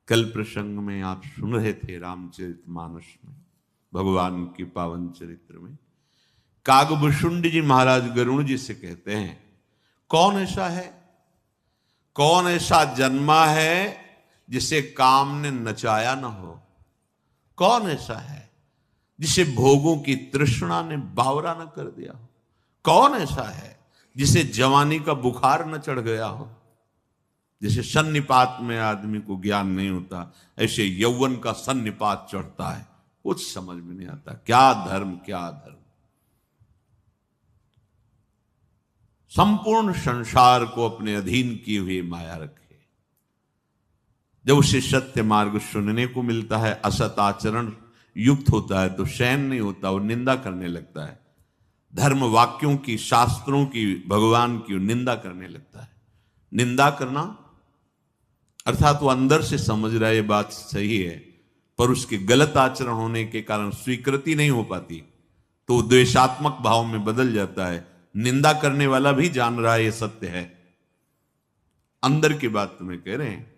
कल प्रसंग में आप सुन रहे थे रामचरितमानस में, भगवान के पावन चरित्र में कागभूषुंड जी महाराज गरुण जी से कहते हैं, कौन ऐसा है, कौन ऐसा जन्मा है जिसे काम ने नचाया न हो? कौन ऐसा है जिसे भोगों की तृष्णा ने बावरा न कर दिया हो? कौन ऐसा है जिसे जवानी का बुखार न चढ़ गया हो? जैसे सन्निपात में आदमी को ज्ञान नहीं होता, ऐसे यौवन का सन्निपात चढ़ता है, कुछ समझ में नहीं आता। क्या धर्म, क्या धर्म। संपूर्ण संसार को अपने अधीन किए हुए माया रखे। जब उसे सत्य मार्ग सुनने को मिलता है, असत आचरण युक्त होता है तो सहन नहीं होता, वो निंदा करने लगता है। धर्म वाक्यों की, शास्त्रों की, भगवान की निंदा करने लगता है। निंदा करना अर्थात वो अंदर से समझ रहा है ये बात सही है, पर उसके गलत आचरण होने के कारण स्वीकृति नहीं हो पाती तो द्वेषात्मक भाव में बदल जाता है। निंदा करने वाला भी जान रहा है ये सत्य है, अंदर की बात तुम्हें कह रहे हैं।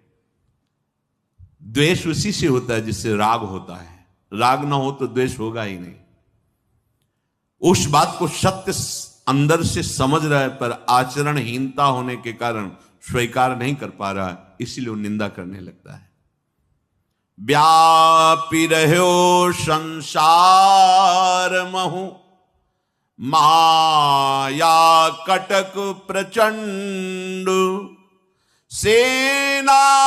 द्वेष उसी से होता है जिससे राग होता है, राग ना हो तो द्वेष होगा ही नहीं। उस बात को सत्य अंदर से समझ रहा है पर आचरणहीनता होने के कारण स्वीकार नहीं कर पा रहा है, इसीलिए वो निंदा करने लगता है। व्यापी रहो संसार महु माया कटक प्रचंड सेनापति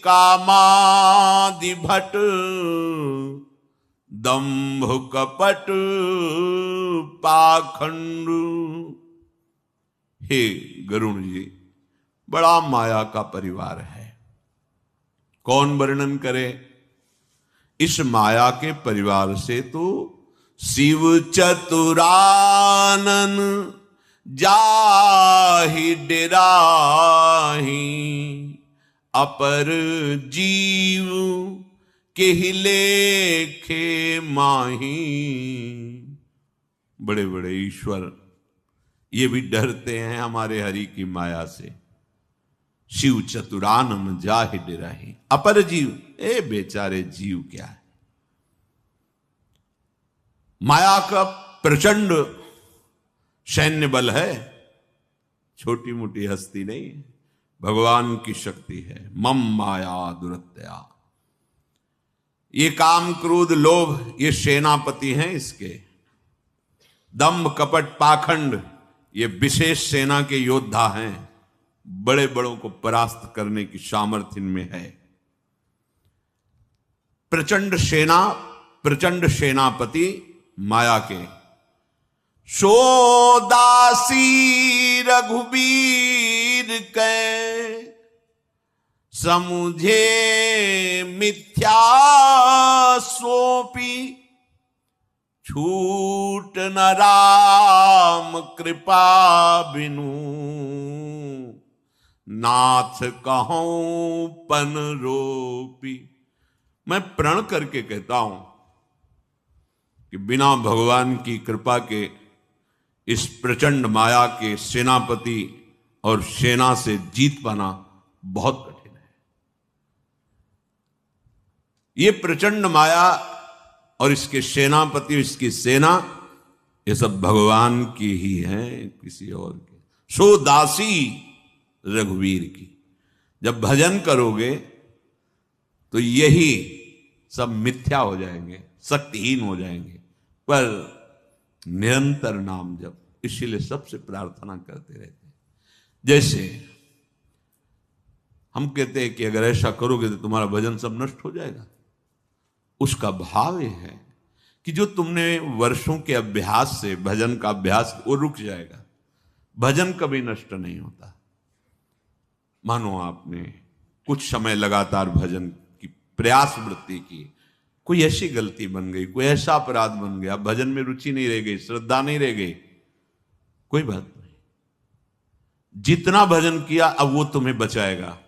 कामादि भट दंभ कपट पाखंड। हे गरुण जी, बड़ा माया का परिवार है। कौन वर्णन करे? इस माया के परिवार से तो शिव चतुरानन जाहि डेराही अपर जीव के लेखे माही। बड़े बड़े ईश्वर ये भी डरते हैं हमारे हरि की माया से। शिव चतुरानन जाहि डेराही अपर जीव, ए बेचारे जीव क्या है। माया का प्रचंड सैन्य बल है, छोटी मोटी हस्ती नहीं है, भगवान की शक्ति है। मम माया दुरत्या, ये काम क्रोध लोभ ये सेनापति हैं इसके। दंभ कपट पाखंड ये विशेष सेना के योद्धा हैं, बड़े बड़ों को परास्त करने की सामर्थ्य इनमें है। प्रचंड सेना, प्रचंड सेनापति माया के। सो दासी रघुबीर के समुझे मिथ्या सोपी छूट न राम कृपा बिनु नाथ कहूं पन रोपी। मैं प्रण करके कहता हूं कि बिना भगवान की कृपा के इस प्रचंड माया के सेनापति और सेना से जीत पाना बहुत कठिन है। ये प्रचंड माया और इसके सेनापति, इसकी सेना, ये सब भगवान की ही है, किसी और की। सो दासी रघुवीर की। जब भजन करोगे तो यही सब मिथ्या हो जाएंगे, शक्तिहीन हो जाएंगे, पर निरंतर नाम जप, इसीलिए सबसे प्रार्थना करते रहते हैं। जैसे हम कहते हैं कि अगर ऐसा करोगे तो तुम्हारा भजन सब नष्ट हो जाएगा। उसका भाव यह है कि जो तुमने वर्षों के अभ्यास से भजन का अभ्यास, वो रुक जाएगा। भजन कभी नष्ट नहीं होता। मानो आपने कुछ समय लगातार भजन की प्रयास वृत्ति की, कोई ऐसी गलती बन गई, कोई ऐसा अपराध बन गया, भजन में रुचि नहीं रह गई, श्रद्धा नहीं रह गई, कोई बात नहीं। जितना भजन किया अब वो तुम्हें बचाएगा,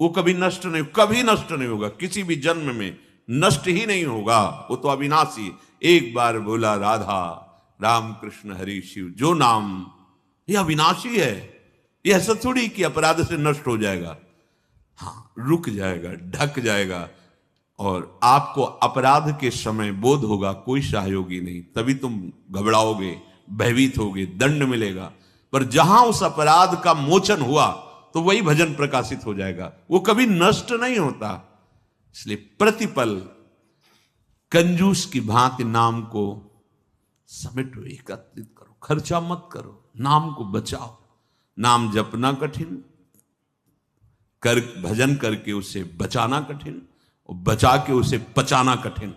वो कभी नष्ट नहीं, कभी नष्ट नहीं होगा, किसी भी जन्म में नष्ट ही नहीं होगा। वो तो अविनाशी। एक बार बोला राधा राम कृष्ण हरि शिव, जो नाम ये अविनाशी है, ये ऐसा थोड़ी कि अपराध से नष्ट हो जाएगा। हाँ, रुक जाएगा, ढक जाएगा, और आपको अपराध के समय बोध होगा कोई सहयोगी नहीं, तभी तुम घबराओगे, भयभीत होगे, दंड मिलेगा। पर जहां उस अपराध का मोचन हुआ तो वही भजन प्रकाशित हो जाएगा, वो कभी नष्ट नहीं होता। इसलिए प्रतिपल कंजूस की भांति नाम को समेटो, एकत्रित करो, खर्चा मत करो, नाम को बचाओ। नाम जपना कठिन, कर भजन करके उसे बचाना कठिन, और बचा के उसे पचाना कठिन।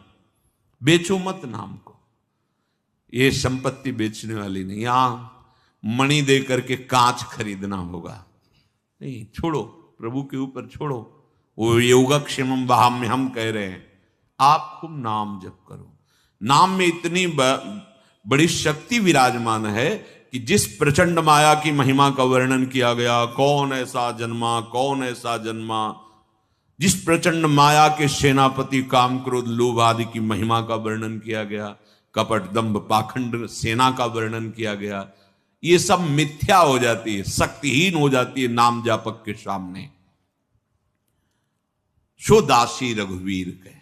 बेचो मत नाम को, ये संपत्ति बेचने वाली नहीं। यहां मणि दे करके कांच खरीदना होगा नहीं, छोड़ो, प्रभु के ऊपर छोड़ो। वो योगक्षेमम वहाम्य हम कह रहे हैं, आप खूब नाम जप करो। नाम में इतनी बड़ी शक्ति विराजमान है कि जिस प्रचंड माया की महिमा का वर्णन किया गया, कौन ऐसा जन्मा, कौन ऐसा जन्मा, जिस प्रचंड माया के सेनापति काम क्रोध लोभ आदि की महिमा का वर्णन किया गया, कपट दंभ पाखंड सेना का वर्णन किया गया, ये सब मिथ्या हो जाती है, शक्तिहीन हो जाती है नाम जापक के सामने। सो दासी रघुवीर के,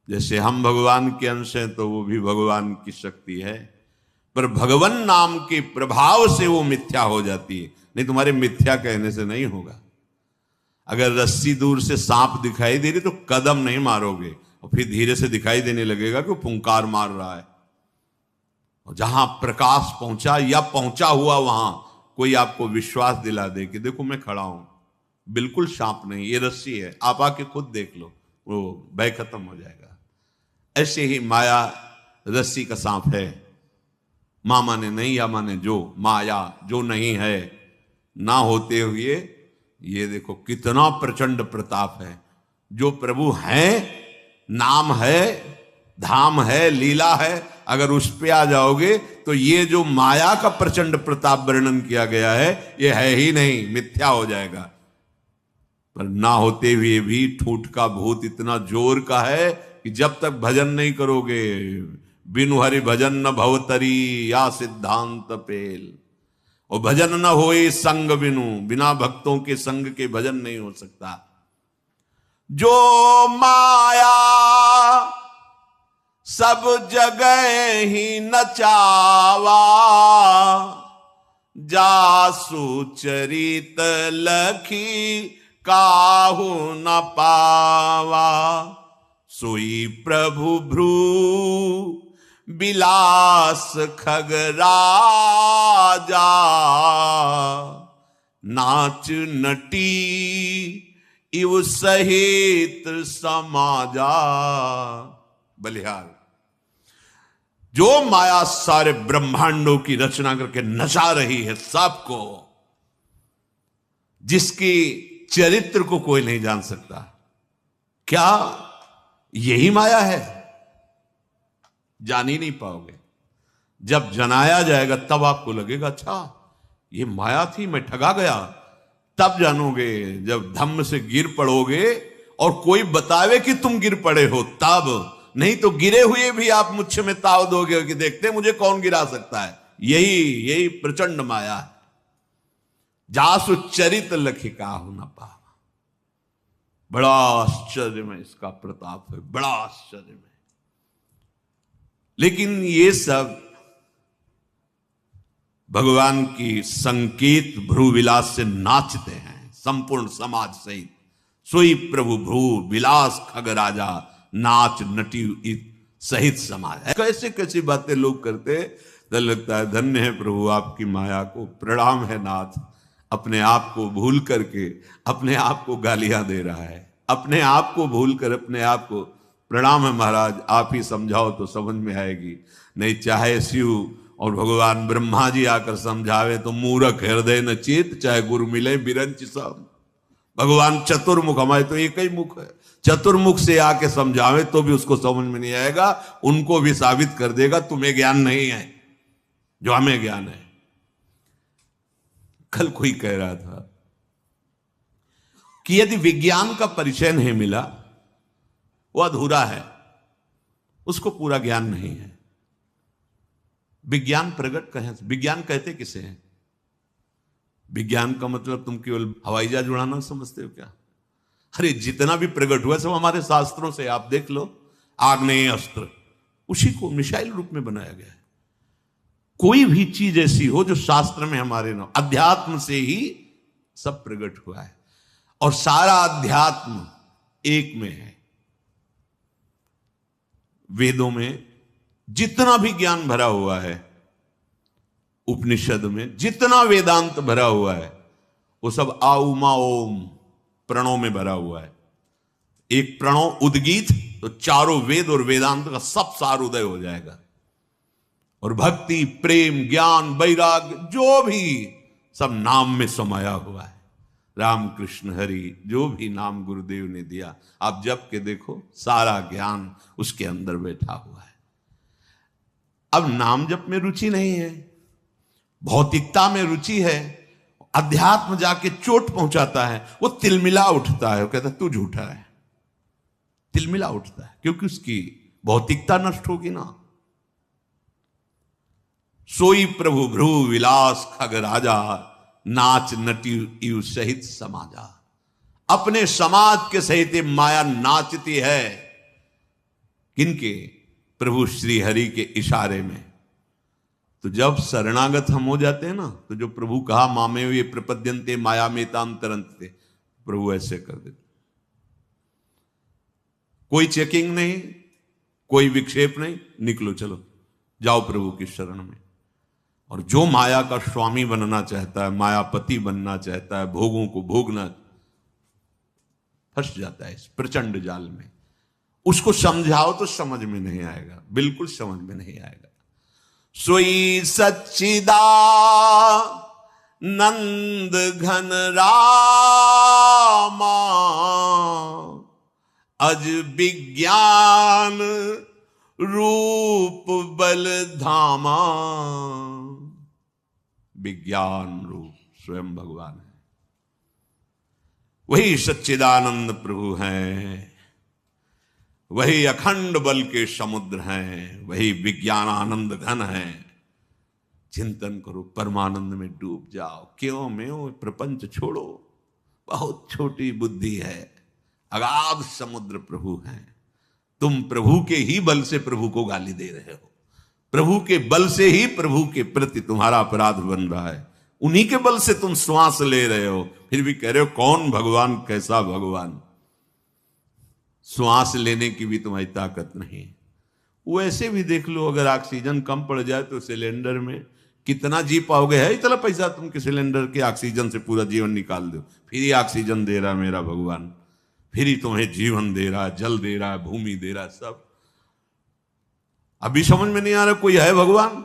जैसे हम भगवान के अंश हैं तो वो भी भगवान की शक्ति है, पर भगवान नाम के प्रभाव से वो मिथ्या हो जाती है। नहीं, तुम्हारे मिथ्या कहने से नहीं होगा। अगर रस्सी दूर से सांप दिखाई दे रही तो कदम नहीं मारोगे, और फिर धीरे से दिखाई देने लगेगा कि वो फुंकार मार रहा है। और जहां प्रकाश पहुंचा या पहुंचा हुआ, वहां कोई आपको विश्वास दिला दे कि देखो मैं खड़ा हूं, बिल्कुल सांप नहीं, ये रस्सी है, आप आके खुद देख लो, वो भय खत्म हो जाएगा। ऐसे ही माया रस्सी का सांप है। मां माने नहीं, या माने जो, माया जो नहीं है, ना होते हुए ये देखो कितना प्रचंड प्रताप है। जो प्रभु है, नाम है, धाम है, लीला है, अगर उस पे आ जाओगे तो ये जो माया का प्रचंड प्रताप वर्णन किया गया है, ये है ही नहीं, मिथ्या हो जाएगा। पर ना होते हुए भी ठूठ का भूत इतना जोर का है कि जब तक भजन नहीं करोगे, बिनु हरि भजन न भवतरी, या सिद्धांत पेल। और भजन न होए संग बिनु, बिना भक्तों के संग के भजन नहीं हो सकता। जो माया सब जगह ही नचावा, जासु चरित लखी काहू न पावा। सोई प्रभु भ्रू बिलास खगराजा, नाच नटी इव सहित समाजा। बलिहार, जो माया सारे ब्रह्मांडों की रचना करके नचा रही है सबको, जिसकी चरित्र को कोई नहीं जान सकता, क्या यही माया है? जान ही नहीं पाओगे। जब जनाया जाएगा तब आपको लगेगा अच्छा ये माया थी, मैं ठगा गया। तब जानोगे, जब धम्म से गिर पड़ोगे और कोई बतावे कि तुम गिर पड़े हो तब। नहीं तो गिरे हुए भी आप मुझ में ताव दोगे कि देखते मुझे कौन गिरा सकता है। यही प्रचंड माया है। जासु चरित लखिका हो न पावा। बड़ा आश्चर्य में इसका प्रताप है, बड़ा आश्चर्य में। लेकिन ये सब भगवान की संकेत भ्रू विलास से नाचते हैं संपूर्ण समाज सहित। सोई प्रभु भ्रू विलास खगराजा, नाच नटी सहित समाज। कैसे कैसी बातें लोग करते, तो लगता है धन्य है प्रभु आपकी माया को, प्रणाम है नाथ। अपने आप को भूल करके अपने आप को गालियां दे रहा है, अपने आप को भूल कर अपने आप को। प्रणाम है महाराज, आप ही समझाओ तो समझ में आएगी। नहीं चाहे शिव और भगवान ब्रह्मा जी आकर समझावे तो मूर्ख हृदय न चेत, चाहे गुरु मिले बिरंच सब। भगवान चतुर्मुख, हमारे तो एक ही मुख है, चतुर्मुख से आके समझावे तो भी उसको समझ में नहीं आएगा। उनको भी साबित कर देगा तुम्हें ज्ञान नहीं है जो हमें ज्ञान है। कल कोई कह रहा था कि यदि विज्ञान का परिचय नहीं मिला वो अधूरा है, उसको पूरा ज्ञान नहीं है। विज्ञान प्रकट कहें, विज्ञान कहते किसे हैं? विज्ञान का मतलब तुम केवल हवाई जहाज उड़ाना समझते हो क्या? अरे जितना भी प्रकट हुआ सब हमारे शास्त्रों से, आप देख लो। आग्नेय अस्त्र उसी को मिसाइल रूप में बनाया गया है। कोई भी चीज ऐसी हो जो शास्त्र में हमारे ना, अध्यात्म से ही सब प्रकट हुआ है और सारा अध्यात्म एक में है। वेदों में जितना भी ज्ञान भरा हुआ है, उपनिषद में जितना वेदांत भरा हुआ है, वो सब आ उमा ओम प्रणव में भरा हुआ है। एक प्रणव उद्गीत तो चारों वेद और वेदांत का सब सार उदय हो जाएगा। और भक्ति, प्रेम, ज्ञान, वैराग्य जो भी सब नाम में समाया हुआ है। राम कृष्ण हरि जो भी नाम गुरुदेव ने दिया, आप जप के देखो, सारा ज्ञान उसके अंदर बैठा हुआ है। अब नाम जप में रुचि नहीं है, भौतिकता में रुचि है, अध्यात्म जाके चोट पहुंचाता है, वो तिलमिला उठता है, वो कहता है तू झूठा है, तिलमिला उठता है, क्योंकि उसकी भौतिकता नष्ट होगी ना। सोई प्रभु भ्रू विलास खग राजा, नाच नटी यू सहित समाजा। अपने समाज के सहित माया नाचती है, किनके? प्रभु श्री हरि के इशारे में। तो जब शरणागत हम हो जाते हैं ना, तो जो प्रभु कहा मामे ये प्रपद्यंते माया में तांतरंते, प्रभु ऐसे कर देते। कोई चेकिंग नहीं, कोई विक्षेप नहीं, निकलो चलो जाओ प्रभु की शरण में। और जो माया का स्वामी बनना चाहता है, मायापति बनना चाहता है, भोगों को भोगना, फंस जाता है इस प्रचंड जाल में। उसको समझाओ तो समझ में नहीं आएगा, बिल्कुल समझ में नहीं आएगा। सोई सच्चिदा नंद घन रामा, अज विज्ञान रूप बल धामा। विज्ञान रूप स्वयं भगवान है, वही सच्चिदानंद प्रभु हैं, वही अखंड बल के समुद्र हैं, वही विज्ञान आनंद घन है। चिंतन करो, परमानंद में डूब जाओ। क्यों में प्रपंच छोड़ो, बहुत छोटी बुद्धि है, अगाध समुद्र प्रभु हैं। तुम प्रभु के ही बल से प्रभु को गाली दे रहे हो, प्रभु के बल से ही प्रभु के प्रति तुम्हारा अपराध बन रहा है, उन्हीं के बल से तुम श्वास ले रहे हो, फिर भी कह रहे हो कौन भगवान, कैसा भगवान। श्वास लेने की भी तुम्हारी ताकत नहीं। वैसे भी देख लो, अगर ऑक्सीजन कम पड़ जाए तो सिलेंडर में कितना जी पाओगे? है इतना पैसा तुम कि सिलेंडर के ऑक्सीजन से पूरा जीवन निकाल दो? फिर ही ऑक्सीजन दे रहा मेरा भगवान, फिर ही तुम्हें जीवन दे रहा, जल दे रहा, भूमि दे रहा, सब। अभी समझ में नहीं आ रहा कोई है भगवान?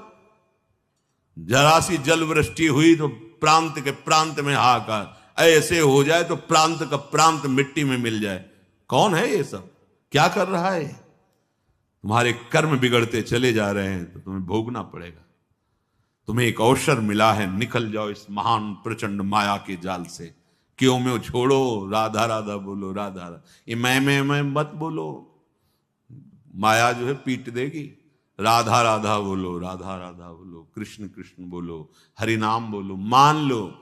जरा सी जल वृष्टि हुई तो प्रांत के प्रांत में हाहाकार, ऐसे हो जाए तो प्रांत का प्रांत मिट्टी में मिल जाए। कौन है ये सब? क्या कर रहा है? तुम्हारे कर्म बिगड़ते चले जा रहे हैं तो तुम्हें भोगना पड़ेगा। तुम्हें एक अवसर मिला है, निकल जाओ इस महान प्रचंड माया के जाल से। क्यों में छोड़ो, राधा राधा बोलो, राधा राधा। ये मैं मत बोलो, माया जो है पीट देगी। राधा राधा बोलो, राधा राधा बोलो, कृष्ण कृष्ण बोलो, हरि नाम बोलो, मान लो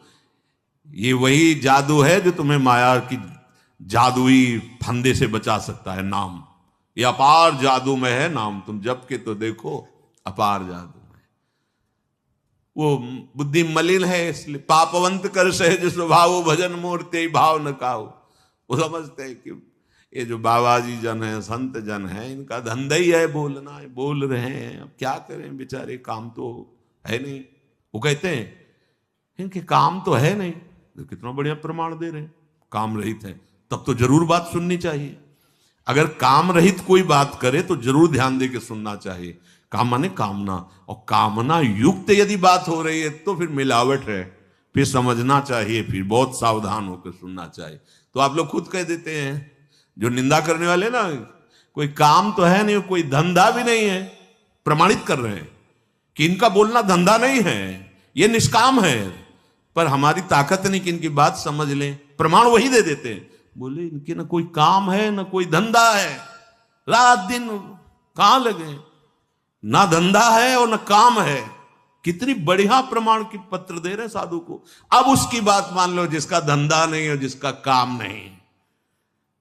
ये वही जादू है जो तुम्हें माया की जादुई फंदे से बचा सकता है। नाम ये अपार जादू में है, नाम तुम जप के तो देखो, अपार जादू में। वो बुद्धि मलिन है, इसलिए पापवंत कर सहज स्वभाव, भजन मूर्ति भाव न काओ। वो समझते हैं कि ये जो बाबाजी जन है, संत जन है, इनका धंधा ही है बोलना है, बोल रहे हैं, अब क्या करें बेचारे, काम तो है नहीं। वो कहते हैं इनके काम तो है नहीं, तो कितना बढ़िया प्रमाण दे रहे हैं, काम रहित है, तब तो जरूर बात सुननी चाहिए। अगर काम रहित कोई बात करे तो जरूर ध्यान दे के सुनना चाहिए। काम माने कामना, और कामना युक्त यदि बात हो रही है तो फिर मिलावट है, फिर समझना चाहिए, फिर बहुत सावधान होकर सुनना चाहिए। तो आप लोग खुद कह देते हैं, जो निंदा करने वाले ना, कोई काम तो है नहीं, कोई धंधा भी नहीं है, प्रमाणित कर रहे हैं कि इनका बोलना धंधा नहीं है, ये निष्काम है, पर हमारी ताकत नहीं कि इनकी बात समझ लें। प्रमाण वही दे देते हैं, बोले इनके ना कोई काम है ना कोई धंधा है, रात दिन कहां लगे, ना धंधा है और ना काम है, कितनी बढ़िया प्रमाण की पत्र दे रहे साधु को। अब उसकी बात मान लो, जिसका धंधा नहीं हो, जिसका काम नहीं,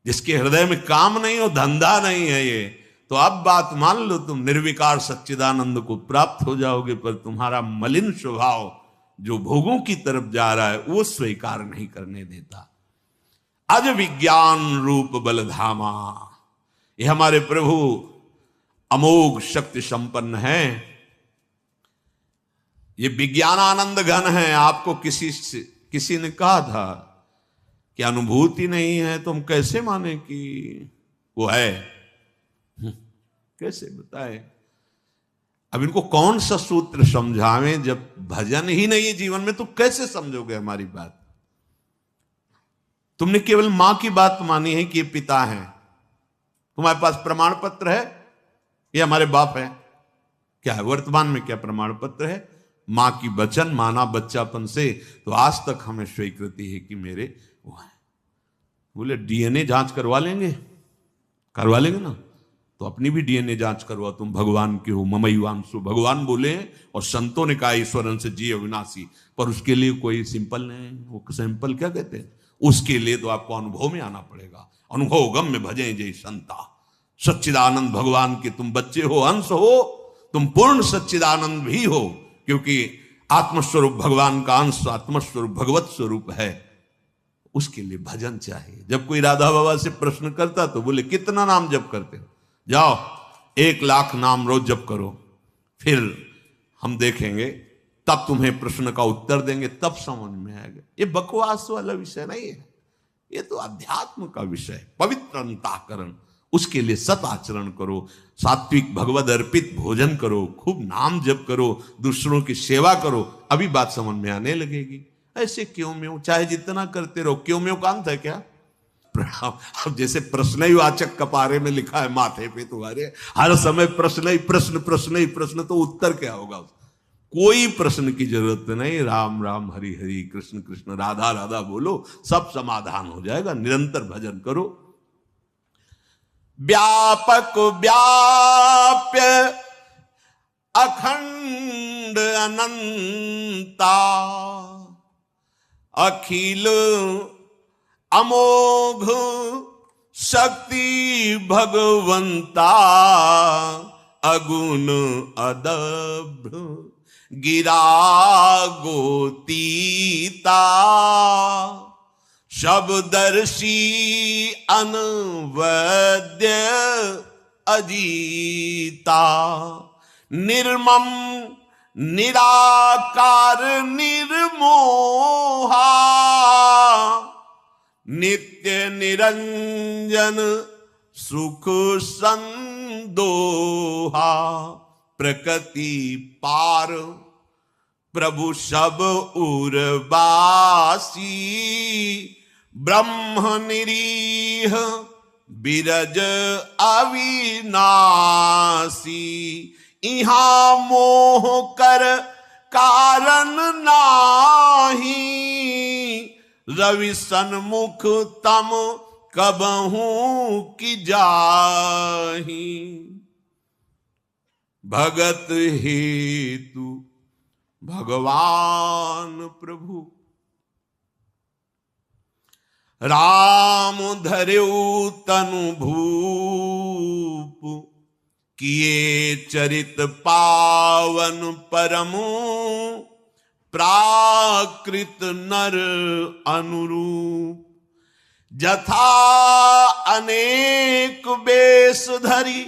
जिसके हृदय में काम नहीं हो, धंधा नहीं है ये, तो अब बात मान लो तुम निर्विकार सच्चिदानंद को प्राप्त हो जाओगे, पर तुम्हारा मलिन स्वभाव जो भोगों की तरफ जा रहा है वो स्वीकार नहीं करने देता। अज विज्ञान रूप बलधामा, ये हमारे प्रभु अमोघ शक्ति संपन्न है, ये विज्ञानानंद घन है। आपको किसी ने कहा था कि अनुभूति नहीं है, तो हम कैसे माने कि वो है? कैसे बताए? अब इनको कौन सा सूत्र समझावें, जब भजन ही नहीं है जीवन में, तो कैसे समझोगे हमारी बात? तुमने केवल मां की बात मानी है कि ये पिता है, तुम्हारे पास प्रमाण पत्र है ये हमारे बाप है? क्या है वर्तमान में? क्या प्रमाण पत्र है? मां की वचन माना बच्चापन से, तो आज तक हमें स्वीकृति है कि मेरे वो है। बोले डीएनए जांच करवा लेंगे ना, तो अपनी भी डीएनए जांच करवा, तुम भगवान के हो, ममैवांशु भगवान बोले, और संतों ने कहा ईश्वरन से जी अविनाशी, पर उसके लिए कोई सिंपल नहीं, वो सिंपल क्या कहते हैं, उसके लिए तो आपको अनुभव में आना पड़ेगा। अनुभव गम में भजे जय संता, सच्चिदानंद भगवान के तुम बच्चे हो, अंश हो, तुम पूर्ण सच्चिदानंद भी हो, क्योंकि आत्मस्वरूप भगवान का अंश, आत्मस्वरूप भगवत स्वरूप है। उसके लिए भजन चाहिए। जब कोई राधा बाबा से प्रश्न करता तो बोले कितना नाम जप करते हो? जाओ 1,00,000 नाम रोज जप करो, फिर हम देखेंगे, तब तुम्हें प्रश्न का उत्तर देंगे, तब समझ में आएगा। ये बकवास वाला विषय नहीं है, ये तो अध्यात्म का विषय, पवित्र अंतःकरण। उसके लिए सत आचरण करो, सात्विक भगवद अर्पित भोजन करो, खूब नाम जप करो, दूसरों की सेवा करो, अभी बात समझ में आने लगेगी। ऐसे क्यों म्यों, चाहे जितना करते रहो, क्यों म्यों का अंत है क्या? अब जैसे प्रश्न ही वाचक कपारे में लिखा है माथे पे तुम्हारे, हर समय प्रश्न ही प्रश्न, प्रश्न ही प्रश्न, तो उत्तर क्या होगा? कोई प्रश्न की जरूरत नहीं। राम राम हरि हरि, कृष्ण कृष्ण राधा राधा बोलो, सब समाधान हो जाएगा। निरंतर भजन करो। व्यापक व्याप्य अखंड अनंता, अखिल अमोघ शक्ति भगवंता, अगुण अदभ्र गिरा गोतीता, शब्दर्शी अनवद्य अजीता, निर्मम निराकार निर्मोहा, नित्य निरंजन सुख संदोहा, प्रकृति पार प्रभु सब उर्वासी, ब्रह्म निरीह बिरज अविनाशी, इहाँ मोह कर कारण नाही, रवि सन्मुख तम कबहू की जाही, भगत हेतु भगवान प्रभु, राम धर्यो तनु भूप, किए चरित पावन परमु, प्राकृत नर अनुरूप, जथा अनेक बेश धरी,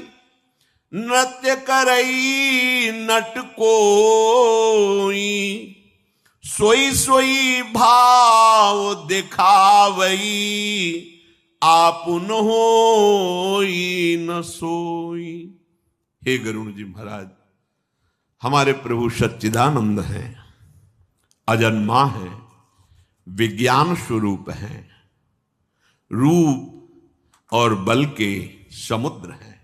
नृत्य करई नट कोई, सोई सोई भाव दिखावई, आपुन होई न सोई। हे गरुण जी महाराज, हमारे प्रभु सच्चिदानंद हैं, अजन्मा है, विज्ञान स्वरूप है, रूप और बल के समुद्र हैं,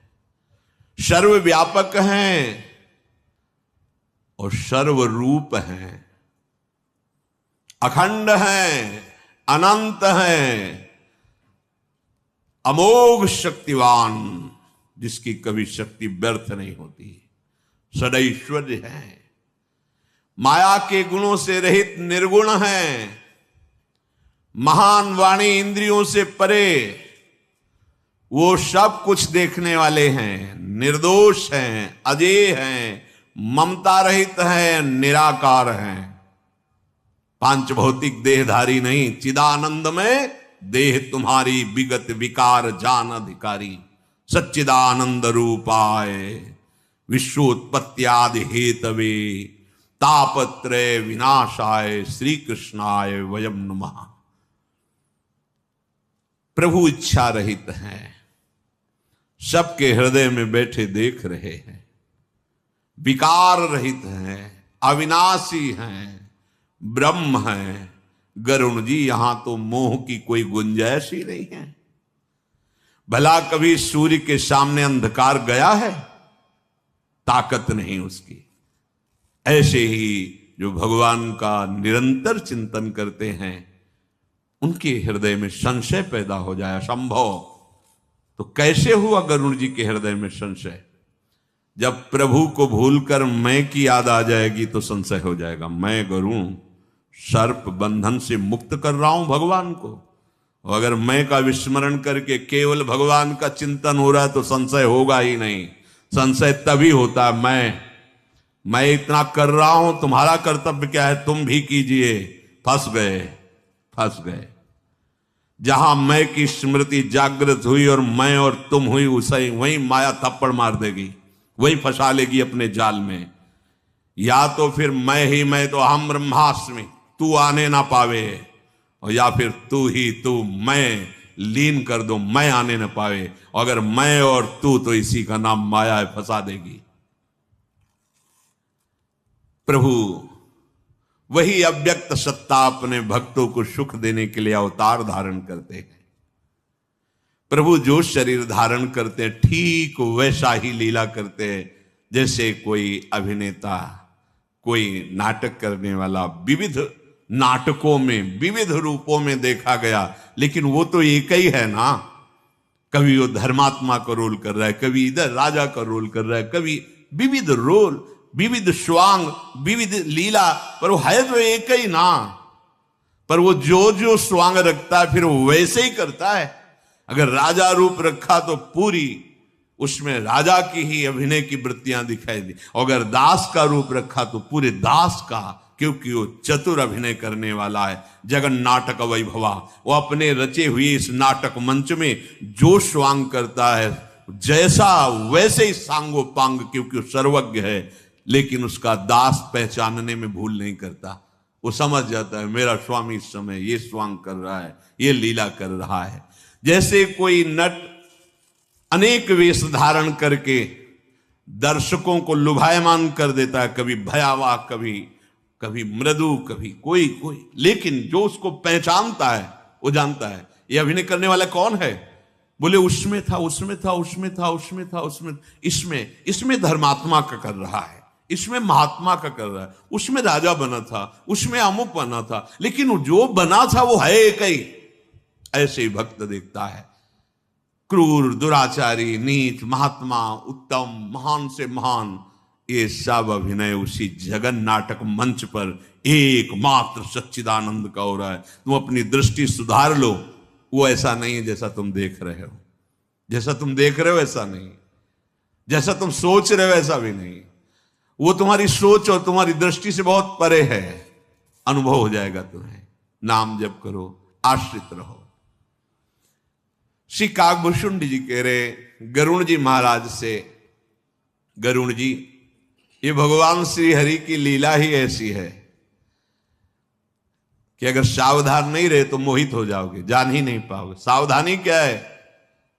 सर्वव्यापक हैं और सर्वरूप हैं, अखंड हैं, अनंत हैं, अमोघ शक्तिवान, जिसकी कभी शक्ति व्यर्थ नहीं होती, सदैश्वर्य है, माया के गुणों से रहित निर्गुण हैं, महान वाणी इंद्रियों से परे, वो सब कुछ देखने वाले हैं, निर्दोष हैं, अजेय हैं, ममता रहित हैं, निराकार हैं, पांच भौतिक देहधारी नहीं, चिदानंद में देह तुम्हारी विगत विकार जान अधिकारी, सच्चिदानंद रूपाय विश्वोत्पत्त्यादि हेतवे तापत्रय विनाशाय श्री कृष्णाय वयम नमः। प्रभु इच्छा रहित हैं, सबके हृदय में बैठे देख रहे हैं, विकार रहित हैं, अविनाशी हैं, ब्रह्म हैं। गरुण जी, यहां तो मोह की कोई गुंजाइश ही नहीं है। भला कभी सूर्य के सामने अंधकार गया है? ताकत नहीं उसकी। ऐसे ही जो भगवान का निरंतर चिंतन करते हैं, उनके हृदय में संशय पैदा हो जाए असंभव। तो कैसे हुआ गरुड़ जी के हृदय में संशय? जब प्रभु को भूलकर मैं की याद आ जाएगी तो संशय हो जाएगा। मैं गरुड़ सर्प बंधन से मुक्त कर रहा हूं भगवान को, और अगर मैं का विस्मरण करके केवल भगवान का चिंतन हो रहा है तो संशय होगा ही नहीं। संशय तभी होता है मैं इतना कर रहा हूं, तुम्हारा कर्तव्य क्या है, तुम भी कीजिए। फंस गए। जहां मैं की स्मृति जागृत हुई और मैं और तुम हुई, उसे वही माया थप्पड़ मार देगी, वही फंसा लेगी अपने जाल में। या तो फिर मैं तो अहम ब्रह्मास्मि, तू आने ना पावे, और या फिर तू मैं लीन कर दो, मैं आने ना पावे। और अगर मैं और तू, तो इसी का नाम माया है, फंसा देगी। प्रभु वही अव्यक्त सत्ता अपने भक्तों को सुख देने के लिए अवतार धारण करते हैं। प्रभु जो शरीर धारण करते हैं, ठीक वैसा ही लीला करते हैं जैसे कोई अभिनेता, कोई नाटक करने वाला। विविध नाटकों में विविध रूपों में देखा गया, लेकिन वो तो एक ही है ना। कभी वो धर्मात्मा का रोल कर रहा है, कभी इधर राजा का रोल कर रहा है, कभी विविध रोल, विविध स्वांग, विविध लीला, पर वो है तो एक ही ना। पर वो जो स्वांग रखता है फिर वो वैसे ही करता है। अगर राजा रूप रखा तो पूरी उसमें राजा की ही अभिनय की वृत्तियां दिखाई दी, और अगर दास का रूप रखा तो पूरे दास का, क्योंकि वो चतुर अभिनय करने वाला है। जगन नाटक वैभवा, वो अपने रचे हुए इस नाटक मंच में जो स्वांग करता है, जैसा वैसे ही सांगोपांग, क्योंकि वो सर्वज्ञ है। लेकिन उसका दास पहचानने में भूल नहीं करता। वो समझ जाता है मेरा स्वामी इस समय ये स्वांग कर रहा है, ये लीला कर रहा है। जैसे कोई नट अनेक वेश धारण करके दर्शकों को लुभायमान कर देता है, कभी भयावह, कभी मृदु, कभी कोई, लेकिन जो उसको पहचानता है वो जानता है ये अभिनय करने वाला कौन है। बोले उसमें था, इसमें धर्मात्मा का कर रहा है, इसमें महात्मा का कर रहा है, उसमें राजा बना था, उसमें अमुक बना था, लेकिन जो बना था वो है एक ही। ऐसे ही भक्त देखता है। क्रूर, दुराचारी, नीच, महात्मा, उत्तम, महान से महान, ये सब अभिनय उसी जगन नाटक मंच पर एकमात्र सच्चिदानंद का हो रहा है। तुम अपनी दृष्टि सुधार लो, वो ऐसा नहीं है जैसा तुम देख रहे हो। जैसा तुम देख रहे हो ऐसा नहीं, जैसा तुम सोच रहे हो ऐसा भी नहीं। वो तुम्हारी सोच और तुम्हारी दृष्टि से बहुत परे है। अनुभव हो जाएगा तुम्हें। नाम जप करो, आश्रित रहो। श्री काकभूषुंड जी कह रहे गरुण जी महाराज से, गरुण जी, ये भगवान श्री हरि की लीला ही ऐसी है कि अगर सावधान नहीं रहे तो मोहित हो जाओगे, जान ही नहीं पाओगे। सावधानी क्या है?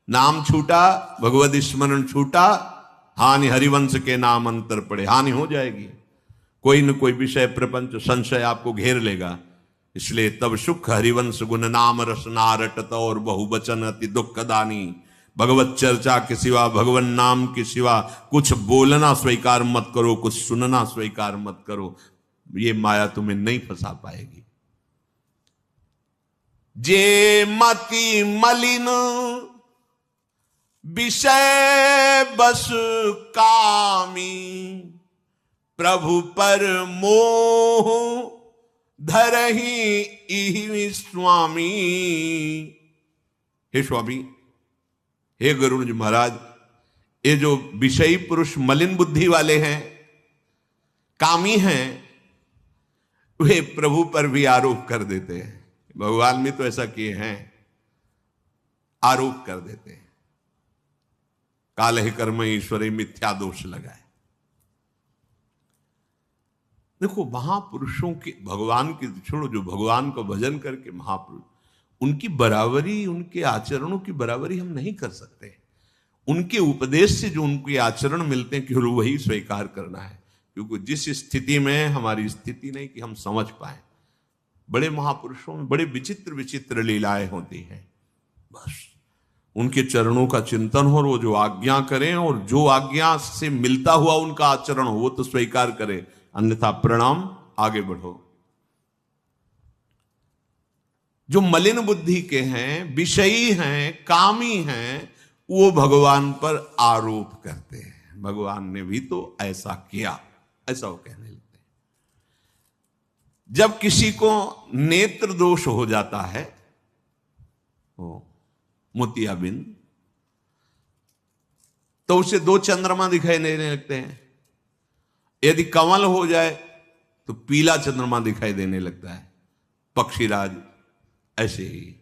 नाम छूटा, भगवत स्मरण छूटा, हानि हरिवंश के नाम अंतर पड़े, हानि हो जाएगी। कोई न कोई विषय, प्रपंच, संशय आपको घेर लेगा। इसलिए तब सुख हरिवंश गुण नाम रसना रटत और बहुवचन अति दुखदानी। भगवत चर्चा के सिवा, भगवान नाम के सिवा कुछ बोलना स्वीकार मत करो, कुछ सुनना स्वीकार मत करो। ये माया तुम्हें नहीं फंसा पाएगी। जे मति मलिन विषय बस कामी, प्रभु पर मोह धरहि इहि स्वामी। हे स्वामी, हे गरुड़ जी महाराज, ये जो विषयी पुरुष मलिन बुद्धि वाले हैं, कामी हैं, वे प्रभु पर भी आरोप कर देते हैं। भगवान भी तो ऐसा किए हैं, आरोप कर देते हैं। काल ही कर्म ईश्वरी मिथ्या दोष लगाए। देखो, महापुरुषों के, भगवान की छोड़ो, जो भगवान को भजन करके महापुरुष, उनकी बराबरी, उनके आचरणों की बराबरी हम नहीं कर सकते। उनके उपदेश से जो उनके आचरण मिलते हैं केवल वही स्वीकार करना है, क्योंकि जिस स्थिति में हमारी स्थिति नहीं कि हम समझ पाए। बड़े महापुरुषों में बड़े विचित्र विचित्र लीलाएं होती हैं। बस उनके चरणों का चिंतन हो, और वो जो आज्ञा करें और जो आज्ञा से मिलता हुआ उनका आचरण हो वो तो स्वीकार करें, अन्यथा प्रणाम, आगे बढ़ो। जो मलिन बुद्धि के हैं, विषयी हैं, कामी हैं, वो भगवान पर आरोप करते हैं। भगवान ने भी तो ऐसा किया, ऐसा वो कहने लगते हैं। जब किसी को नेत्र दोष हो जाता है, मोतियाबिंद, तो उसे दो चंद्रमा दिखाई देने लगते हैं। यदि कमल हो जाए तो पीला चंद्रमा दिखाई देने लगता है। पक्षीराज ऐसे ही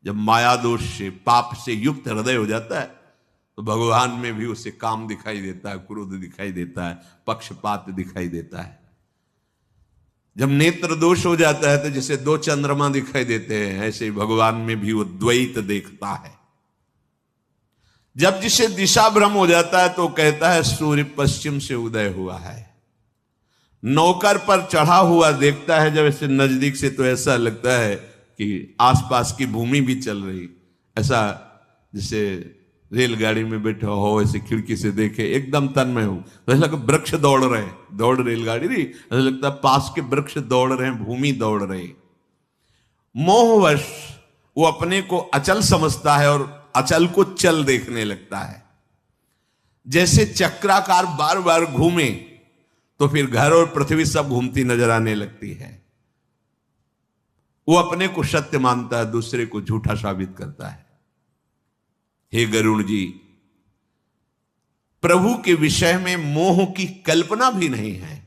जब माया दोष से, पाप से युक्त हृदय हो जाता है तो भगवान में भी उसे काम दिखाई देता है, क्रोध दिखाई देता है, पक्षपात दिखाई देता है। जब नेत्र दोष हो जाता है तो जैसे दो चंद्रमा दिखाई देते हैं, ऐसे ही भगवान में भी वो द्वैत देखता है। जब जिसे दिशा भ्रम हो जाता है तो कहता है सूर्य पश्चिम से उदय हुआ है। नौकर पर चढ़ा हुआ देखता है जब ऐसे नजदीक से, तो ऐसा लगता है कि आसपास की भूमि भी चल रही। ऐसा जैसे रेलगाड़ी में बैठा हो, ऐसे खिड़की से देखे, एकदम तन्मय हो, तो ऐसा लगता वृक्ष दौड़ रहे, दौड़ रेलगाड़ी रही, ऐसा लगता है पास के वृक्ष दौड़ रहे हैं, भूमि दौड़ रही। मोहवश वो अपने को अचल समझता है और अचल को चल देखने लगता है। जैसे चक्राकार बार बार घूमे तो फिर घर और पृथ्वी सब घूमती नजर आने लगती है। वो अपने को सत्य मानता है, दूसरे को झूठा साबित करता है। हे गरुड़ जी, प्रभु के विषय में मोह की कल्पना भी नहीं है,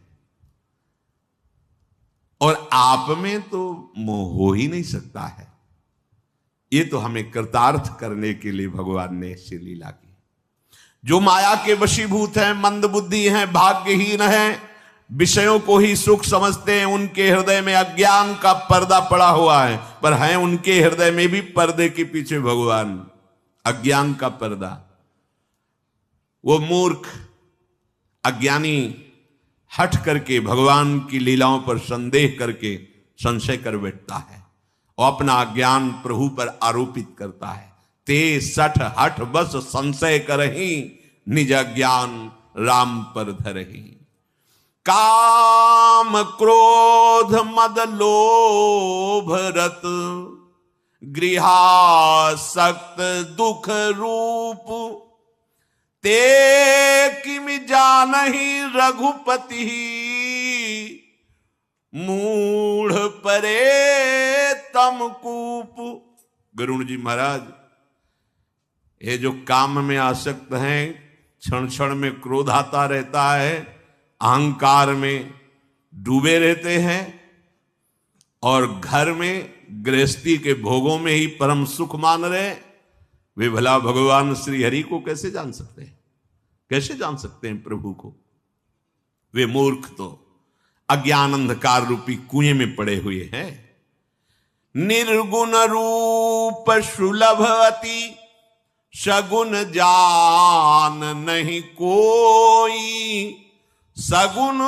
और आप में तो मोह हो ही नहीं सकता है। ये तो हमें कृतार्थ करने के लिए भगवान ने ऐसी लीला की। जो माया के वशीभूत हैं, मंद बुद्धि हैं, भाग्यहीन हैं, विषयों को ही सुख समझते हैं, उनके हृदय में अज्ञान का पर्दा पड़ा हुआ है। पर है उनके हृदय में भी पर्दे के पीछे भगवान, अज्ञान का पर्दा। वो मूर्ख अज्ञानी हट करके भगवान की लीलाओं पर संदेह करके संशय कर बैठता है और अपना अज्ञान प्रभु पर आरोपित करता है। ते सठ हठ बस संशय करही, निज ज्ञान राम पर धरही। काम क्रोध मद लोभ रत, गृहासक्त दुख रूप, ते किम जानहि रघुपति, मूढ़ परे तम कूप। गरुड़ जी महाराज, ये जो काम में आसक्त हैं, क्षण क्षण में क्रोध आता रहता है, अहंकार में डूबे रहते हैं, और घर में गृहस्थी के भोगों में ही परम सुख मान रहे, वे भला भगवान श्री हरि को कैसे जान सकते हैं? कैसे जान सकते हैं प्रभु को? वे मूर्ख तो अज्ञान अंधकार रूपी कुएं में पड़े हुए हैं। निर्गुण रूप सुलभ अति, सगुण जान नहीं कोई, सगुण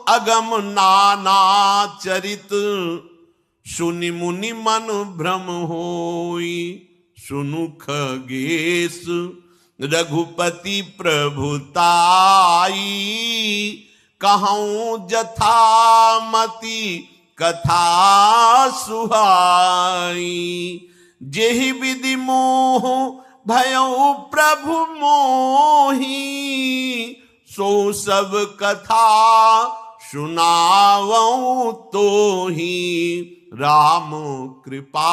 अगम नाना चरित, सुनि मुनि मन भ्रम होई। सुनु खगेश रघुपति प्रभुताई, कहूं जथामति कथा सुहाई। जेहि विधि मोह भयउ प्रभु मोही, सो सब कथा सुनावऊं तो ही राम कृपा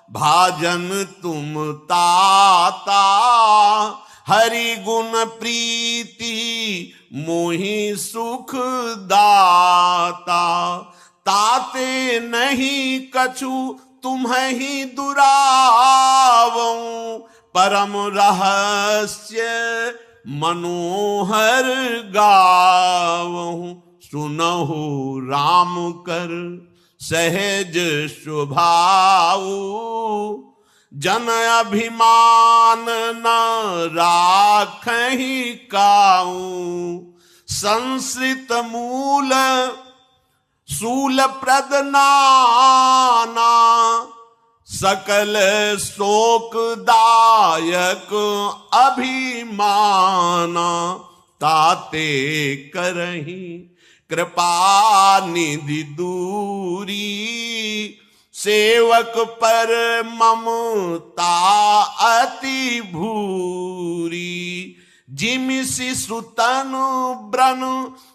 भाजन तुम ताता हरि गुण प्रीति मोहि सुख दाता ताते नहीं कछु तुम्हें ही दुरावऊं परम रहस्य मनोहर गावहूं सुनहु राम कर सहज स्वभाव जन अभिमान न राखहि काऊ संस्कृत मूल शूल प्रद नाना सकल शोकदायक अभिमाना ताते करही कृपा निधि दूरी सेवक पर ममता अति भूरी जिमिसि सुतनु ब्रन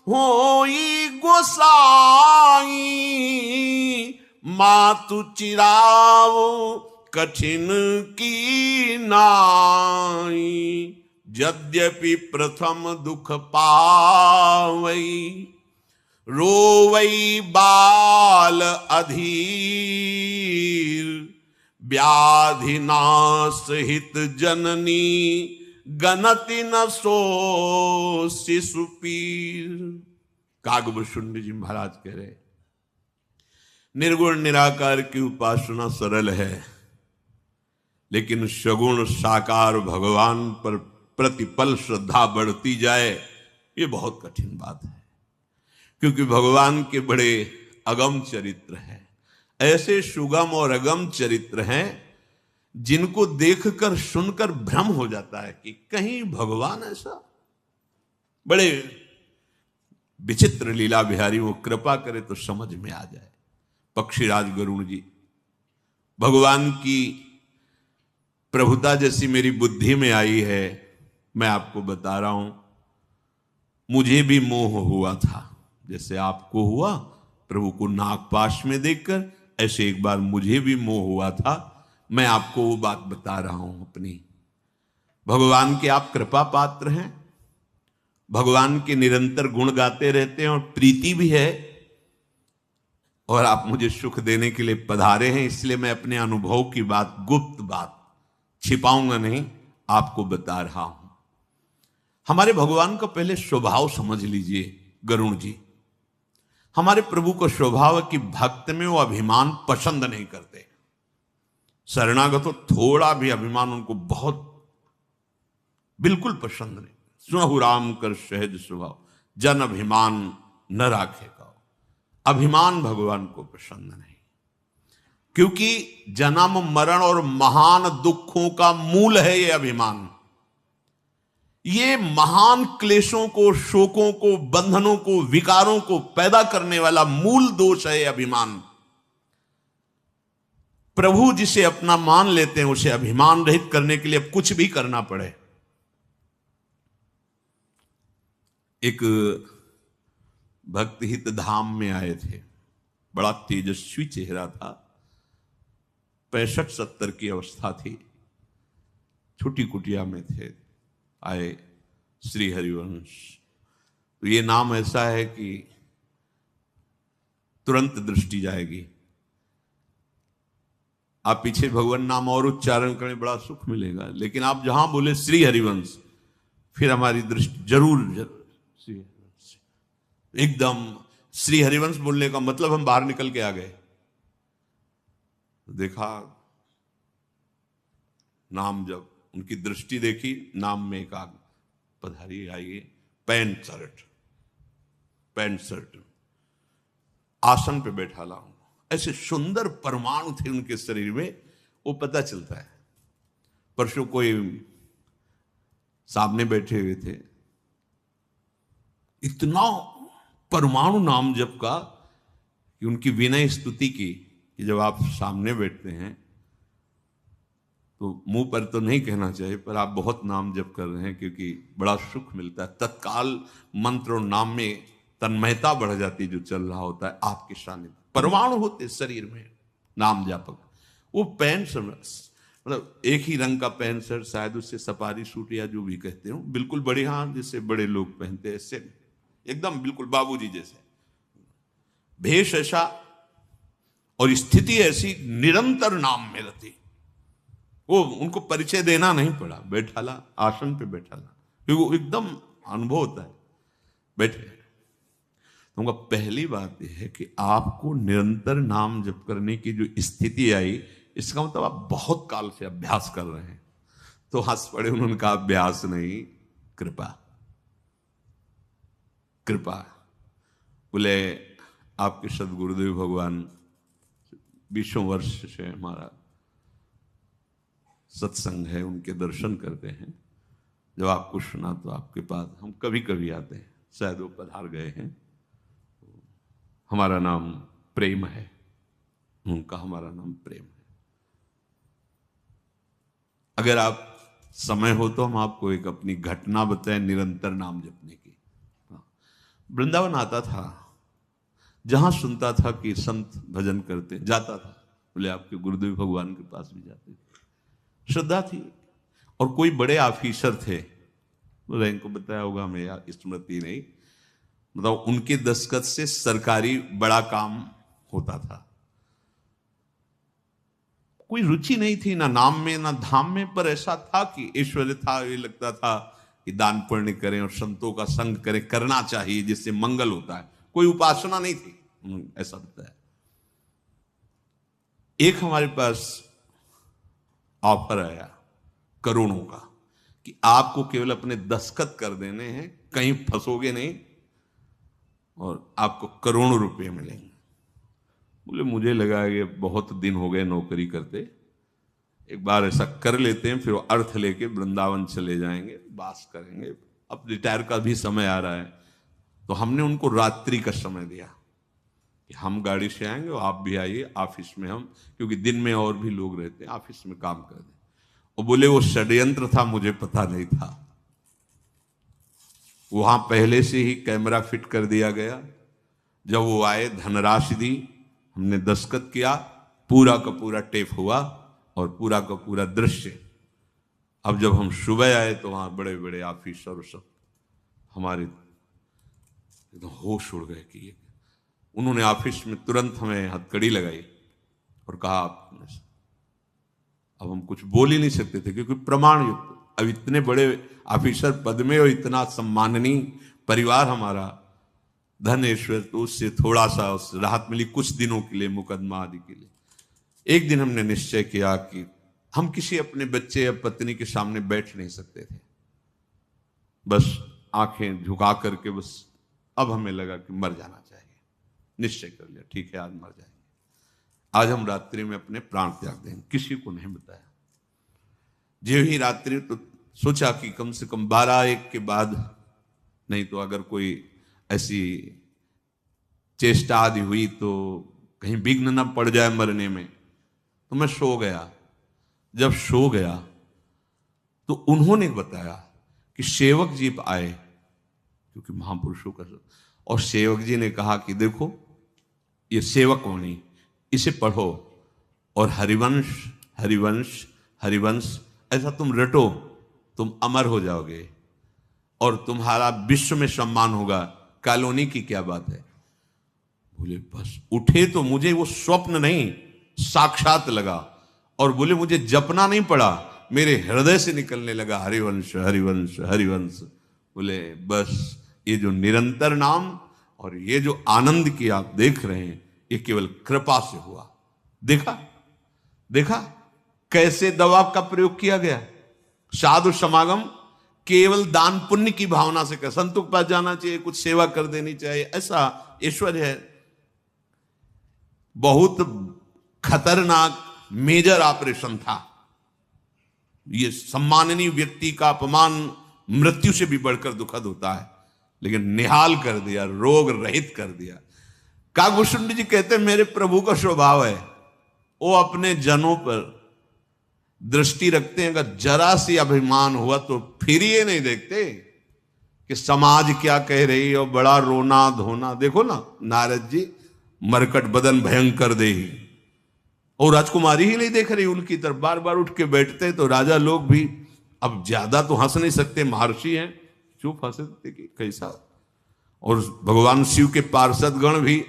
होई गोसाई मातु चिराव कठिन की नाई यद्यपि प्रथम दुख पावई रोवई बाल अधीर व्याधि नाश हित जननी गणति न सो शिशु पीर। कागभूषुंड जी महाराज कह रहे निर्गुण निराकार की उपासना सरल है, लेकिन सगुण साकार भगवान पर प्रतिपल श्रद्धा बढ़ती जाए ये बहुत कठिन बात है, क्योंकि भगवान के बड़े अगम चरित्र हैं, ऐसे सुगम और अगम चरित्र हैं जिनको देखकर सुनकर भ्रम हो जाता है कि कहीं भगवान ऐसा। बड़े विचित्र लीला बिहारी, वो कृपा करे तो समझ में आ जाए। पक्षीराज गरुड़ जी, भगवान की प्रभुता जैसी मेरी बुद्धि में आई है, मैं आपको बता रहा हूं, मुझे भी मोह हुआ था जैसे आपको हुआ प्रभु को नागपाश में देखकर, ऐसे एक बार मुझे भी मोह हुआ था। मैं आपको वो बात बता रहा हूं अपनी। भगवान के आप कृपा पात्र हैं, भगवान के निरंतर गुण गाते रहते हैं और प्रीति भी है, और आप मुझे सुख देने के लिए पधारे हैं, इसलिए मैं अपने अनुभव की बात, गुप्त बात छिपाऊंगा नहीं, आपको बता रहा हूं। हमारे भगवान का पहले स्वभाव समझ लीजिए गरुड़ जी। हमारे प्रभु का स्वभाव है कि भक्त में वो अभिमान पसंद नहीं करते। शरणागत हो थोड़ा भी अभिमान उनको बहुत बिल्कुल पसंद नहीं। सुनहु राम कर सहज स्वभाव जन अभिमान न राखेगा। अभिमान भगवान को पसंद नहीं, क्योंकि जन्म मरण और महान दुखों का मूल है ये अभिमान। ये महान क्लेशों को, शोकों को, बंधनों को, विकारों को पैदा करने वाला मूल दोष है ये अभिमान। प्रभु जिसे अपना मान लेते हैं उसे अभिमान रहित करने के लिए अब कुछ भी करना पड़े। एक भक्त हित धाम में आए थे, बड़ा तेजस्वी चेहरा था, 65-70 की अवस्था थी, छोटी कुटिया में थे, आए श्री हरिवंश। तो ये नाम ऐसा है कि तुरंत दृष्टि जाएगी। आप पीछे भगवान नाम और उच्चारण करें, बड़ा सुख मिलेगा, लेकिन आप जहां बोले श्री हरिवंश, फिर हमारी दृष्टि जरूर श्री हरिवंश। एकदम श्री हरिवंश बोलने का मतलब हम बाहर निकल के आ गए, देखा नाम, जब उनकी दृष्टि देखी, नाम में एक आग पधारी आई, पैंट शर्ट, आसन पे बैठा लाऊं, ऐसे सुंदर परमाणु थे उनके शरीर में, वो पता चलता है। परसों कोई सामने बैठे हुए थे, इतना परमाणु नाम जप का कि उनकी विनय स्तुति की कि जब आप सामने बैठते हैं तो मुंह पर तो नहीं कहना चाहिए, पर आप बहुत नाम जप कर रहे हैं, क्योंकि बड़ा सुख मिलता है। तत्काल मंत्र और नाम में तन्मयता बढ़ जाती है जो चल रहा होता है आपके सानिध्य। परमाणु होते शरीर में नाम जापक। वो पैंट शर्ट, मतलब एक ही रंग का पैंट शर्ट, शायद उससे सफारी सूट या जो भी कहते हो, बिल्कुल बड़े, हाँ जैसे बड़े लोग पहनते हैं, ऐसे एकदम बिल्कुल बाबूजी जैसे भेष ऐसा और स्थिति ऐसी, निरंतर नाम में रहती। वो उनको परिचय देना नहीं पड़ा, बैठाला आसन पे बैठाला, क्योंकि वो एकदम अनुभव होता है। बैठे तो उनका पहली बात यह है कि आपको निरंतर नाम जप करने की जो स्थिति आई, इसका मतलब आप बहुत काल से अभ्यास कर रहे हैं। तो हंस पड़े, उन्होंने कहा अभ्यास नहीं, कृपा। कृपा बोले आपके सदगुरुदेव भगवान 20 वर्ष से हमारा सत्संग है, उनके दर्शन करते हैं। जब आपको सुना तो आपके पास हम कभी कभी आते हैं, शायद वो पधार गए हैं। हमारा नाम प्रेम है, उनका हमारा नाम प्रेम है। अगर आप समय हो तो हम आपको एक अपनी घटना बताएं निरंतर नाम जपने की। वृंदावन आता था, जहां सुनता था कि संत भजन करते, जाता था। बोले आपके गुरुदेव भगवान के पास भी जाते थे, श्रद्धा थी। और कोई बड़े ऑफिसर थे, रैंक को बताया होगा हमें, यार स्मृति नहीं, मतलब उनके दस्तखत से सरकारी बड़ा काम होता था। कोई रुचि नहीं थी ना नाम में ना धाम में, पर ऐसा था कि ऐश्वर्य था, ये लगता था कि दान पुण्य करें और संतों का संग करें, करना चाहिए जिससे मंगल होता है। कोई उपासना नहीं थी, ऐसा बताया। एक हमारे पास ऑफर आया करोड़ों का कि आपको केवल अपने दस्तखत कर देने हैं, कहीं फंसोगे नहीं और आपको करोड़ों रुपए मिलेंगे। बोले मुझे लगा कि बहुत दिन हो गए नौकरी करते, एक बार ऐसा कर लेते हैं, फिर अर्थ लेके वृंदावन चले जाएंगे, वास करेंगे। अब रिटायर का भी समय आ रहा है, तो हमने उनको रात्रि का समय दिया कि हम गाड़ी से आएंगे और आप भी आइए ऑफिस में, हम क्योंकि दिन में और भी लोग रहते हैं, ऑफिस में काम कर दें। और बोले वो षड्यंत्र था, मुझे पता नहीं था। वहां पहले से ही कैमरा फिट कर दिया गया। जब वो आए, धनराशि दी, हमने दस्तखत किया, पूरा का पूरा टेप हुआ और पूरा का पूरा दृश्य। अब जब हम सुबह आए तो वहां बड़े बड़े ऑफिसर सब हमारे एकदम होश उड़ गए कि उन्होंने ऑफिस में तुरंत हमें हथकड़ी लगाई और कहा अब हम कुछ बोल ही नहीं सकते थे, क्योंकि प्रमाण युक्त। अब इतने बड़े ऑफिसर पद में और इतना सम्माननीय परिवार हमारा, धन ऐश्वर्य, तो उससे थोड़ा सा उस राहत मिली कुछ दिनों के लिए, मुकदमा आदि के लिए। एक दिन हमने निश्चय किया कि हम किसी अपने बच्चे या पत्नी के सामने बैठ नहीं सकते थे, बस आंखें झुका करके, बस अब हमें लगा कि मर जाना चाहिए। निश्चय कर लिया, ठीक है आज मर जाएंगे, आज हम रात्रि में अपने प्राण त्याग देंगे। किसी को नहीं बताया। जो ही रात्रि, तो सोचा कि कम से कम 12-1 के बाद, नहीं तो अगर कोई ऐसी चेष्टा आदि हुई तो कहीं विघ्न न पड़ जाए मरने में। तो मैं सो गया। जब सो गया तो उन्होंने बताया कि सेवक जी आए, क्योंकि महापुरुषों का, और सेवक जी ने कहा कि देखो ये सेवक वाणी, इसे पढ़ो और हरिवंश हरिवंश हरिवंश ऐसा तुम रटो, तुम अमर हो जाओगे और तुम्हारा विश्व में सम्मान होगा। कॉलोनी की क्या बात है। बोले बस उठे तो मुझे वो स्वप्न नहीं, साक्षात लगा। और बोले मुझे जपना नहीं पड़ा, मेरे हृदय से निकलने लगा हरिवंश हरिवंश हरिवंश। बोले बस ये जो निरंतर नाम और ये जो आनंद की आप देख रहे हैं, ये केवल कृपा से हुआ। देखा देखा कैसे दवा का प्रयोग किया गया। साधु समागम केवल दान पुण्य की भावना से कर, संतों के पास जाना चाहिए, कुछ सेवा कर देनी चाहिए, ऐसा ऐश्वर्य है। बहुत खतरनाक मेजर ऑपरेशन था। ये सम्माननीय व्यक्ति का अपमान मृत्यु से भी बढ़कर दुखद होता है, लेकिन निहाल कर दिया, रोग रहित कर दिया। काकभूषण जी कहते हैं मेरे प्रभु का स्वभाव है, वो अपने जनों पर दृष्टि रखते हैं, अगर जरा सी अभिमान हुआ तो फिर ये नहीं देखते कि समाज क्या कह रही है और बड़ा रोना धोना। देखो ना नारद जी, मरकट बदन भयंकर देही, और राजकुमारी ही नहीं देख रही उनकी तरफ, बार बार उठ के बैठते। तो राजा लोग भी अब ज्यादा तो हंस नहीं सकते, महर्षि हैं, चुप हंसते कि कैसा। और भगवान शिव के पार्षद गण भी,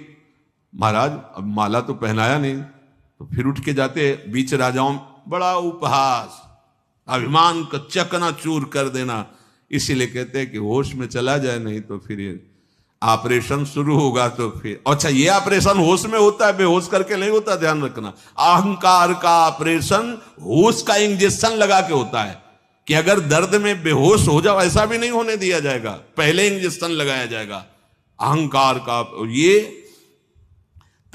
महाराज अब माला तो पहनाया नहीं, तो फिर उठ के जाते बीच राजाओं, बड़ा उपहास, अभिमान का चकनाचूर कर देना। इसीलिए कहते हैं कि होश में चला जाए, नहीं तो फिर ऑपरेशन शुरू होगा। तो फिर अच्छा, ये ऑपरेशन होश में होता है, बेहोश करके नहीं होता, ध्यान रखना। अहंकार का ऑपरेशन होश का इंजेक्शन लगा के होता है, कि अगर दर्द में बेहोश हो जाओ ऐसा भी नहीं होने दिया जाएगा, पहले इंजेक्शन लगाया जाएगा अहंकार का। ये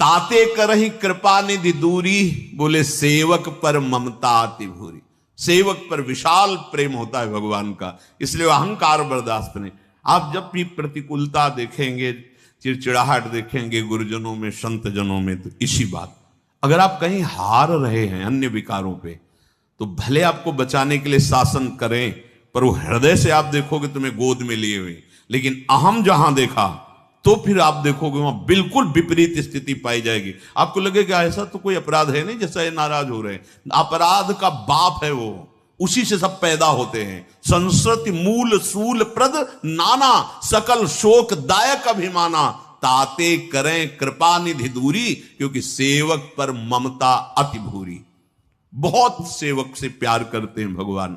ताते करहि कृपा निधि दूरी, बोले सेवक पर ममता अति भूरी। सेवक पर विशाल प्रेम होता है भगवान का, इसलिए अहंकार बर्दाश्त नहीं। आप जब भी प्रतिकूलता देखेंगे, चिड़चिड़ाहट देखेंगे गुरुजनों में, संत जनों में, तो इसी बात, अगर आप कहीं हार रहे हैं अन्य विकारों पे, तो भले आपको बचाने के लिए शासन करें, पर वो हृदय से आप देखोगे तुम्हें गोद में लिए हुए। लेकिन अहम जहां देखा, तो फिर आप देखोगे वहां बिल्कुल विपरीत स्थिति पाई जाएगी। आपको लगेगा ऐसा तो कोई अपराध है नहीं जैसा ये नाराज हो रहे हैं। अपराध का बाप है वो, उसी से सब पैदा होते हैं। संस्कृति मूल सूल प्रद नाना, सकल शोक दायक अभिमाना, ताते करें कृपा निधि दूरी, क्योंकि सेवक पर ममता अति भूरी। बहुत सेवक से प्यार करते हैं भगवान।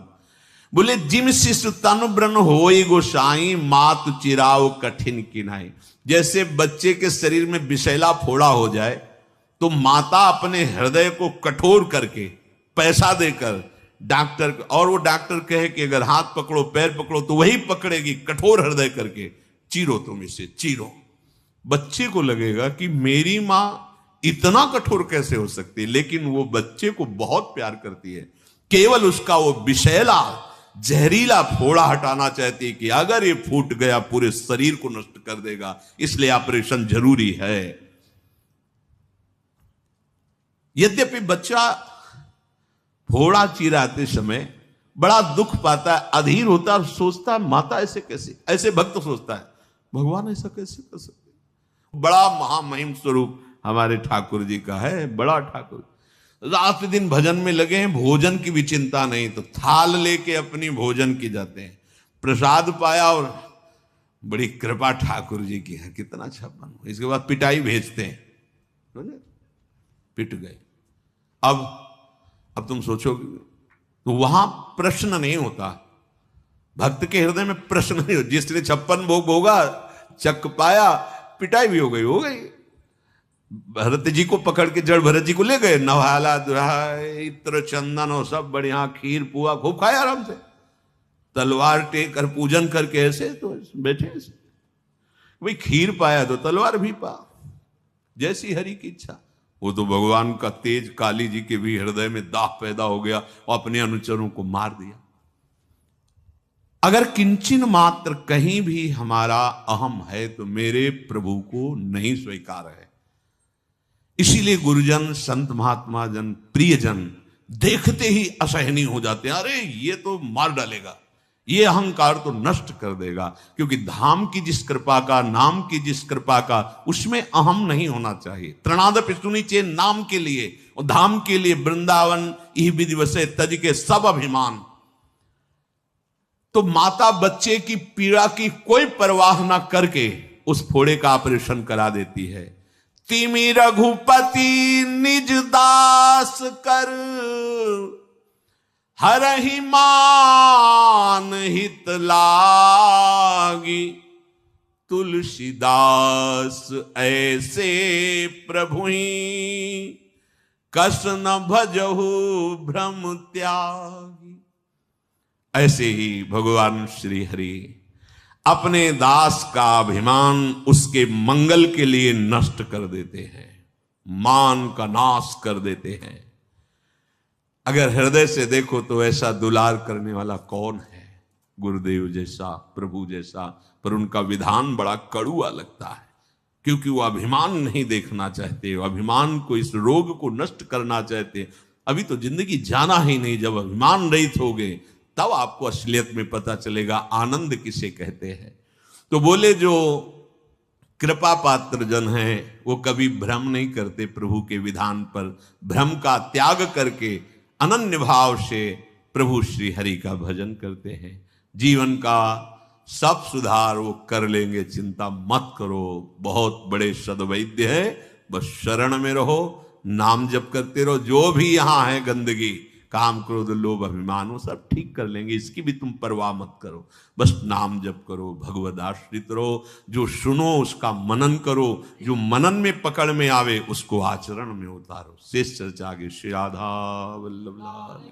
बोले जिम शिशु तनु ब्रन होई गोसाई, मात चिराव कठिन किनाई। जैसे बच्चे के शरीर में विषैला फोड़ा हो जाए, तो माता अपने हृदय को कठोर करके पैसा देकर डॉक्टर, और वो डॉक्टर कहे कि अगर हाथ पकड़ो पैर पकड़ो तो वही पकड़ेगी, कठोर हृदय करके, चीरो तुम इसे चीरो। बच्चे को लगेगा कि मेरी मां इतना कठोर कैसे हो सकती है, लेकिन वो बच्चे को बहुत प्यार करती है। केवल उसका वो विषैला जहरीला फोड़ा हटाना चाहती है कि अगर ये फूट गया पूरे शरीर को नष्ट कर देगा, इसलिए ऑपरेशन जरूरी है। यद्यपि बच्चा फोड़ा चीराते समय बड़ा दुख पाता है, अधीर होता है, सोचता है माता ऐसे कैसे, ऐसे भक्त सोचता है भगवान ऐसा कैसे कर सकते। बड़ा महामहिम स्वरूप हमारे ठाकुर जी का है, बड़ा ठाकुर। रात दिन भजन में लगे हैं, भोजन की भी चिंता नहीं, तो थाल लेके अपनी भोजन की जाते हैं। प्रसाद पाया और बड़ी कृपा ठाकुर जी की है, कितना छप्पन। इसके बाद पिटाई भेजते हैं, पिट गए। अब तुम सोचोगे तो वहां प्रश्न नहीं होता, भक्त के हृदय में प्रश्न नहीं होता। जिसने 56 भोग भोगा, चक पाया, पिटाई भी हो गई। भरत जी को पकड़ के जड़ भरत जी को ले गए, नवाला दुहाई इत्र चंदन और सब बढ़िया, खीर पुआ खूब खाया आराम से, तलवार टेक कर पूजन करके ऐसे तो बैठे ऐसे। भाई खीर पाया तो तलवार भी पा, जैसी हरि की इच्छा। वो तो भगवान का तेज काली जी के भी हृदय में दाह पैदा हो गया और अपने अनुचरों को मार दिया। अगर किंचन मात्र कहीं भी हमारा अहम है तो मेरे प्रभु को नहीं स्वीकार है। इसीलिए गुरुजन, संत महात्मा जन, प्रियजन देखते ही असहनीय हो जाते हैं। अरे ये तो मार डालेगा, ये अहंकार तो नष्ट कर देगा। क्योंकि धाम की जिस कृपा का, नाम की जिस कृपा का, उसमें अहम नहीं होना चाहिए। त्रणादपि सुनिचे नाम के लिए और धाम के लिए, वृंदावन यह विधिवसे तज के सब अभिमान। तो माता बच्चे की पीड़ा की कोई परवाह ना करके उस फोड़े का ऑपरेशन करा देती है। तिमि रघुपति निज दास कर, हरहि मान हित लागी। तुलसीदास ऐसे प्रभुहि, कस न भजहु भ्रम त्यागी। ऐसे ही भगवान श्री हरि अपने दास का अभिमान उसके मंगल के लिए नष्ट कर देते हैं, मान का नाश कर देते हैं। अगर हृदय से देखो तो ऐसा दुलार करने वाला कौन है, गुरुदेव जैसा, प्रभु जैसा। पर उनका विधान बड़ा कड़ुआ लगता है, क्योंकि वो अभिमान नहीं देखना चाहते, वो अभिमान को, इस रोग को नष्ट करना चाहते। अभी तो जिंदगी जाना ही नहीं, जब अभिमान रहित होगे तब आपको असलियत में पता चलेगा आनंद किसे कहते हैं। तो बोले जो कृपा पात्र जन हैं वो कभी भ्रम नहीं करते प्रभु के विधान पर, भ्रम का त्याग करके अनन्य भाव से प्रभु श्री हरि का भजन करते हैं। जीवन का सब सुधार वो कर लेंगे, चिंता मत करो, बहुत बड़े सद्वैद्य है, बस शरण में रहो, नाम जप करते रहो। जो भी यहां है गंदगी, काम क्रोध लोभ अभिमान, वो सब ठीक कर लेंगे, इसकी भी तुम परवाह मत करो, बस नाम जप करो, भगवद आश्रित रहो, जो सुनो उसका मनन करो, जो मनन में पकड़ में आवे उसको आचरण में उतारो। शेष चर्चा आगे। श्री राधा वल्लभ लाल।